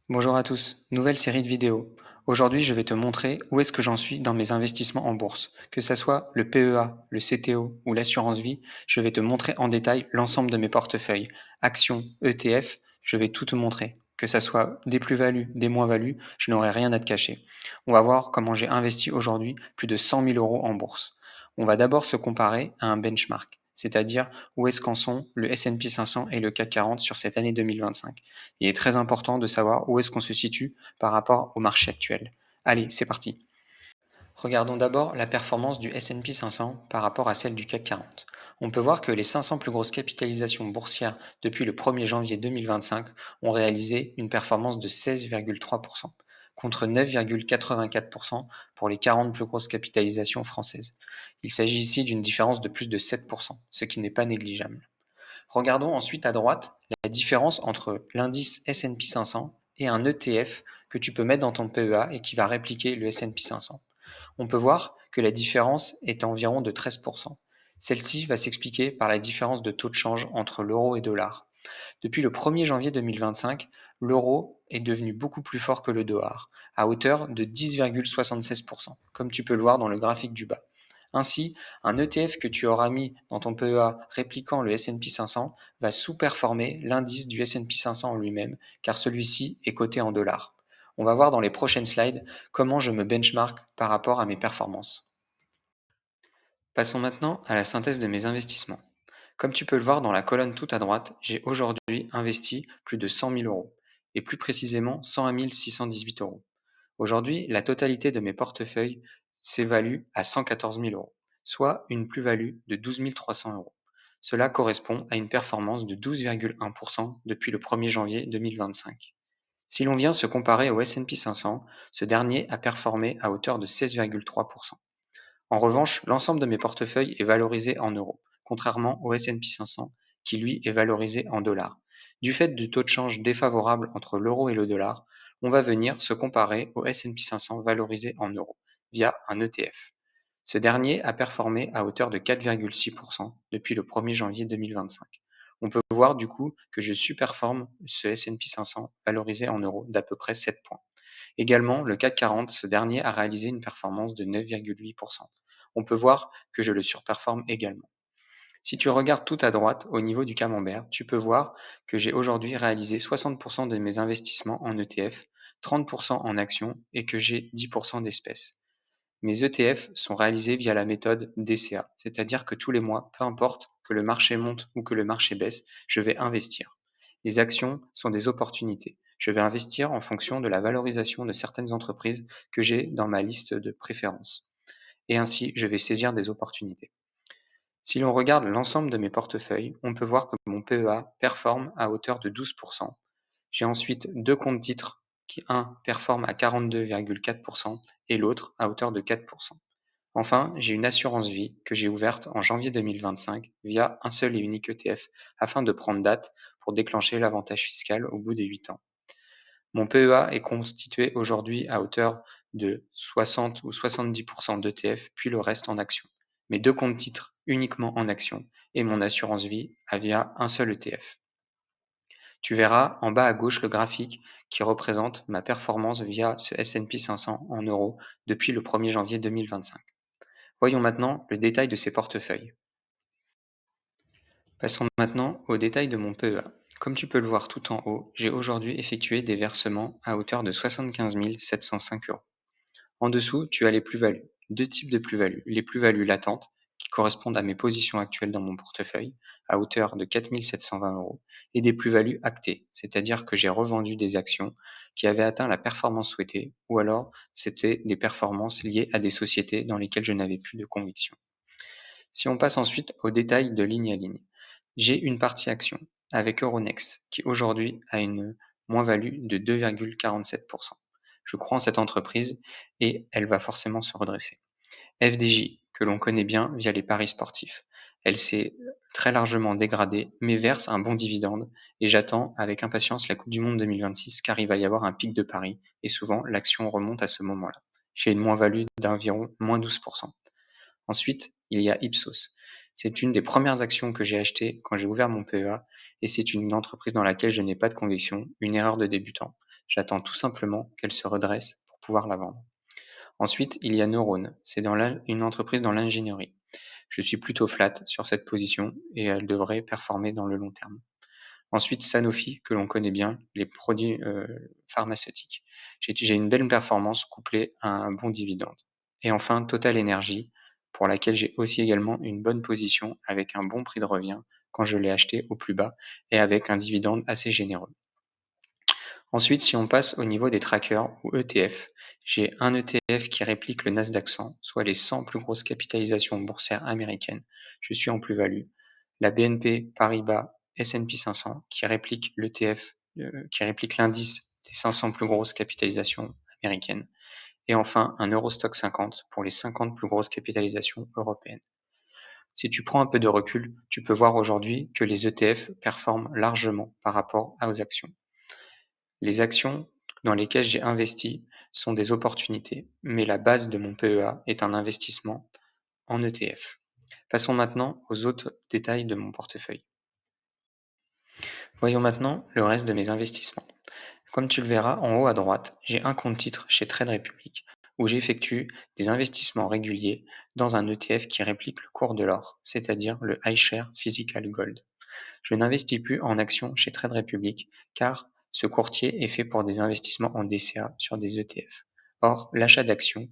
Bonjour à tous, nouvelle série de vidéos. Aujourd'hui, je vais te montrer où est-ce que j'en suis dans mes investissements en bourse. Que ça soit le PEA, le CTO ou l'assurance vie, je vais te montrer en détail l'ensemble de mes portefeuilles. Actions, ETF, je vais tout te montrer. Que ça soit des plus-values, des moins-values, je n'aurai rien à te cacher. On va voir comment j'ai investi aujourd'hui plus de 100 000 euros en bourse. On va d'abord se comparer à un benchmark, c'est-à-dire où est-ce qu'en sont le S&P 500 et le CAC 40 sur cette année 2025. Il est très important de savoir où est-ce qu'on se situe par rapport au marché actuel. Allez, c'est parti. Regardons d'abord la performance du S&P 500 par rapport à celle du CAC 40. On peut voir que les 500 plus grosses capitalisations boursières depuis le 1er janvier 2025 ont réalisé une performance de 16,3%, contre 9,84% pour les 40 plus grosses capitalisations françaises. Il s'agit ici d'une différence de plus de 7%, ce qui n'est pas négligeable. Regardons ensuite à droite la différence entre l'indice S&P 500 et un ETF que tu peux mettre dans ton PEA et qui va répliquer le S&P 500. On peut voir que la différence est environ de 13%. Celle-ci va s'expliquer par la différence de taux de change entre l'euro et dollar. Depuis le 1er janvier 2025, l'euro est devenu beaucoup plus fort que le dollar, à hauteur de 10,76%, comme tu peux le voir dans le graphique du bas. Ainsi, un ETF que tu auras mis dans ton PEA répliquant le S&P 500 va sous-performer l'indice du S&P 500 en lui-même, car celui-ci est coté en dollars. On va voir dans les prochaines slides comment je me benchmark par rapport à mes performances. Passons maintenant à la synthèse de mes investissements. Comme tu peux le voir dans la colonne tout à droite, j'ai aujourd'hui investi plus de 100 000 euros, et plus précisément 101 618 euros. Aujourd'hui, la totalité de mes portefeuilles s'évalue à 114 000 euros, soit une plus-value de 12 300 euros. Cela correspond à une performance de 12,1% depuis le 1er janvier 2025. Si l'on vient se comparer au S&P 500, ce dernier a performé à hauteur de 16,3%. En revanche, l'ensemble de mes portefeuilles est valorisé en euros, contrairement au S&P 500 qui lui est valorisé en dollars. Du fait du taux de change défavorable entre l'euro et le dollar, on va venir se comparer au S&P 500 valorisé en euros via un ETF. Ce dernier a performé à hauteur de 4,6% depuis le 1er janvier 2025. On peut voir du coup que je superforme ce S&P 500 valorisé en euros d'à peu près 7 points. Également, le CAC 40, ce dernier a réalisé une performance de 9,8%. On peut voir que je le surperforme également. Si tu regardes tout à droite, au niveau du camembert, tu peux voir que j'ai aujourd'hui réalisé 60% de mes investissements en ETF, 30% en actions et que j'ai 10% d'espèces. Mes ETF sont réalisés via la méthode DCA, c'est-à-dire que tous les mois, peu importe que le marché monte ou que le marché baisse, je vais investir. Les actions sont des opportunités. Je vais investir en fonction de la valorisation de certaines entreprises que j'ai dans ma liste de préférences. Et ainsi, je vais saisir des opportunités. Si l'on regarde l'ensemble de mes portefeuilles, on peut voir que mon PEA performe à hauteur de 12%. J'ai ensuite deux comptes titres qui, un, performe à 42,4% et l'autre à hauteur de 4%. Enfin, j'ai une assurance vie que j'ai ouverte en janvier 2025 via un seul et unique ETF afin de prendre date pour déclencher l'avantage fiscal au bout des 8 ans. Mon PEA est constitué aujourd'hui à hauteur de 60 ou 70% d'ETF, puis le reste en actions. Mes deux comptes titres uniquement en actions et mon assurance vie via un seul ETF. Tu verras en bas à gauche le graphique qui représente ma performance via ce S&P 500 en euros depuis le 1er janvier 2025. Voyons maintenant le détail de ces portefeuilles. Passons maintenant au détail de mon PEA. Comme tu peux le voir tout en haut, j'ai aujourd'hui effectué des versements à hauteur de 75 705 euros. En dessous, tu as les plus-values. Deux types de plus-values. Les plus-values latentes, qui correspondent à mes positions actuelles dans mon portefeuille, à hauteur de 4 720 euros, et des plus-values actées, c'est-à-dire que j'ai revendu des actions qui avaient atteint la performance souhaitée, ou alors c'était des performances liées à des sociétés dans lesquelles je n'avais plus de conviction. Si on passe ensuite au détail de ligne à ligne, j'ai une partie action avec Euronext qui aujourd'hui a une moins-value de 2,47%. Je crois en cette entreprise et elle va forcément se redresser. FDJ, que l'on connaît bien via les paris sportifs. Elle s'est très largement dégradée, mais verse un bon dividende et j'attends avec impatience la Coupe du Monde 2026 car il va y avoir un pic de paris et souvent l'action remonte à ce moment-là. J'ai une moins-value d'environ moins 12%. Ensuite, il y a Ipsos. C'est une des premières actions que j'ai achetées quand j'ai ouvert mon PEA et c'est une entreprise dans laquelle je n'ai pas de conviction, une erreur de débutant. J'attends tout simplement qu'elle se redresse pour pouvoir la vendre. Ensuite, il y a Neurone, c'est une entreprise dans l'ingénierie. Je suis plutôt flat sur cette position et elle devrait performer dans le long terme. Ensuite, Sanofi, que l'on connaît bien, les produits pharmaceutiques. J'ai une belle performance couplée à un bon dividende. Et enfin, Total Energy, pour laquelle j'ai aussi également une bonne position avec un bon prix de revient quand je l'ai acheté au plus bas et avec un dividende assez généreux. Ensuite, si on passe au niveau des trackers ou ETF, j'ai un ETF qui réplique le Nasdaq 100, soit les 100 plus grosses capitalisations boursières américaines. Je suis en plus-value. La BNP Paribas S&P 500 qui réplique l'ETF, qui réplique l'indice des 500 plus grosses capitalisations américaines. Et enfin, un Eurostock 50 pour les 50 plus grosses capitalisations européennes. Si tu prends un peu de recul, tu peux voir aujourd'hui que les ETF performent largement par rapport aux actions. Les actions dans lesquelles j'ai investi sont des opportunités, mais la base de mon PEA est un investissement en ETF. Passons maintenant aux autres détails de mon portefeuille. Voyons maintenant le reste de mes investissements. Comme tu le verras en haut à droite, j'ai un compte titre chez Trade Republic où j'effectue des investissements réguliers dans un ETF qui réplique le cours de l'or, c'est-à-dire le iShare Physical Gold. Je n'investis plus en actions chez Trade Republic car ce courtier est fait pour des investissements en DCA sur des ETF. Or, l'achat d'actions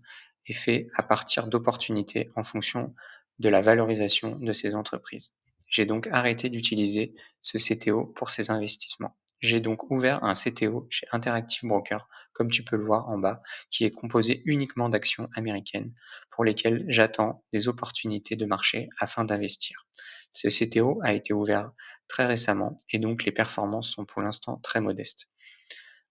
est fait à partir d'opportunités en fonction de la valorisation de ces entreprises. J'ai donc arrêté d'utiliser ce CTO pour ces investissements. J'ai donc ouvert un CTO chez Interactive Broker, comme tu peux le voir en bas, qui est composé uniquement d'actions américaines pour lesquelles j'attends des opportunités de marché afin d'investir. Ce CTO a été ouvert très récemment et donc les performances sont pour l'instant très modestes.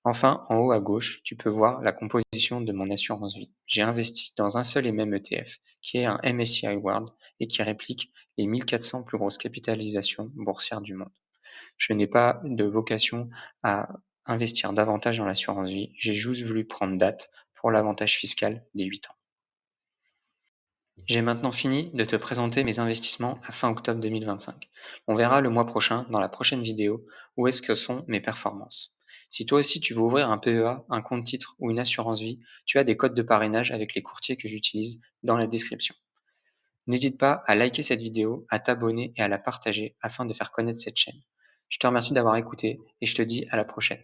Enfin, en haut à gauche, tu peux voir la composition de mon assurance vie. J'ai investi dans un seul et même ETF, qui est un MSCI World et qui réplique les 1400 plus grosses capitalisations boursières du monde. Je n'ai pas de vocation à investir davantage dans l'assurance vie, j'ai juste voulu prendre date pour l'avantage fiscal des 8 ans. J'ai maintenant fini de te présenter mes investissements à fin octobre 2025. On verra le mois prochain, dans la prochaine vidéo, où est-ce que sont mes performances. Si toi aussi tu veux ouvrir un PEA, un compte titre ou une assurance vie, tu as des codes de parrainage avec les courtiers que j'utilise dans la description. N'hésite pas à liker cette vidéo, à t'abonner et à la partager afin de faire connaître cette chaîne. Je te remercie d'avoir écouté et je te dis à la prochaine.